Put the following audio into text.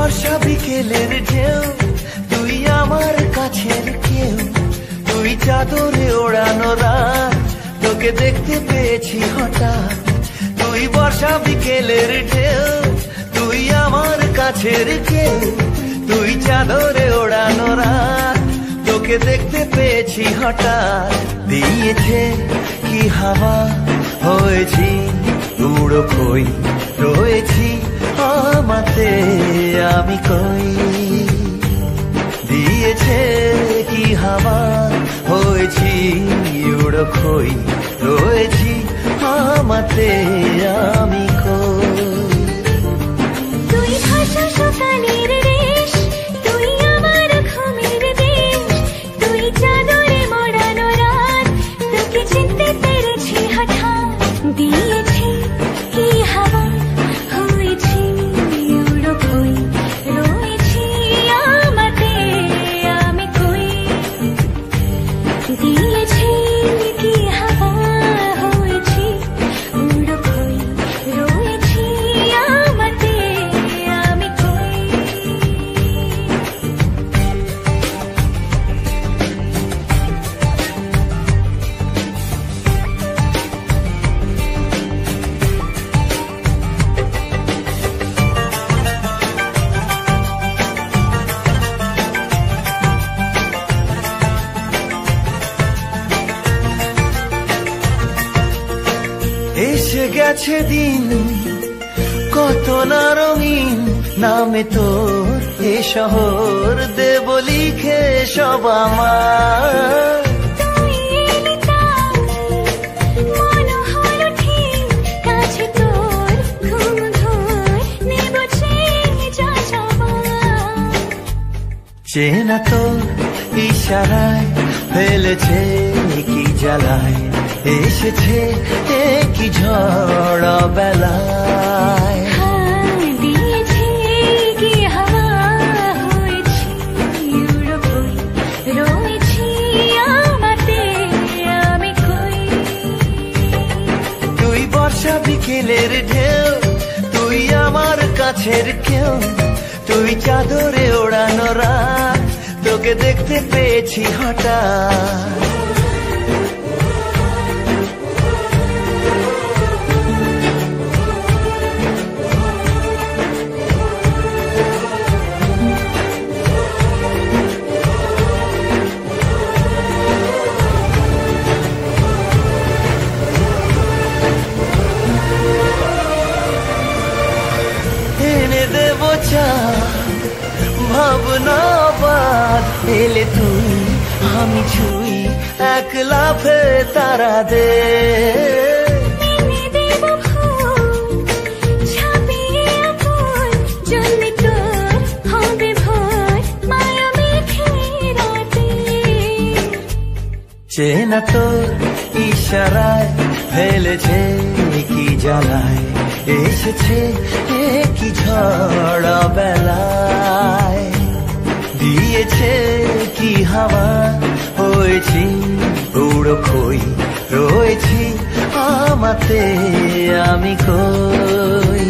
বর্ষা বিকেলের ঢেউ, তুই আমার কাছের কেউ, তুই চাদরে ওড়ানো রাত, তোকে দেখতে পেয়েছি হঠাৎ। তুই বর্ষা বিকেলের ঢেউ, তুই আমার কাছের কেউ, তুই চাদরে ওড়ানো রাত, তোকে দেখতে পেয়েছি হঠাৎ। দিয়েছে কি হাওয়া, হয়েছি উড়ো খই, রয়েছি আমাতে আমি কই। দিয়েছে কি হাওয়া, হয়েছি উড়ো খই, রয়েছি আমাতে আমি কই। তুই ভাষা সকালের রেশ, তুই আমার ঘুমের দেশ, তুই চাদরে মোড়ানো রাত, তোকে চিনতে পেরেছি হঠাৎ। দিয়েছি কি হাওয়া, হয়েছি উড়ো খই, রয়েছি আমাতে আমি কই। দিয়েছি কি হাওয়া, হয়েছি উড়ো খই, রয়েছি আমাতে আমি কই। এসে গেছে দিন কত না রঙিন, নামে তোর এ শহর দেব লিখে সব আমার। তুই এলি তাই মন হলো ঠিক, কাছে তোর ঘুম ধর নেব চেয়ে যা যাবার। চেনা তোর ইশারায় ফেলেছে কি জ্বালায়, এসেছে কি ঝড় বেলায়। দিয়েছি কি হাওয়া, হয়েছি উড়ো খই, রয়েছি আমাতে আমি কই। তুই বর্ষা বিকেলের ঢেউ, তুই আমার কাছের কেউ, তুই চাদরে ওড়ানো রাত, তোকে দেখতে পেয়েছি হঠাৎ। এনে দেব চা ভাবনা বাদ, এলে তুই আমি ছুই এক লাফে তারা দে। এনে দেব ফুল ছাপিয়ে আপন, জন্মে তোর হবে ভোর মায়া মেঘে রাতে। চেনা তোর ইশারায় ফেলেছে কি জ্বালায়, এসেছে কি ঝড় বেলায়। দিয়েছে কি হাওয়া, হয়েছি উড়ো খই, রয়েছি আমাতে আমি কই।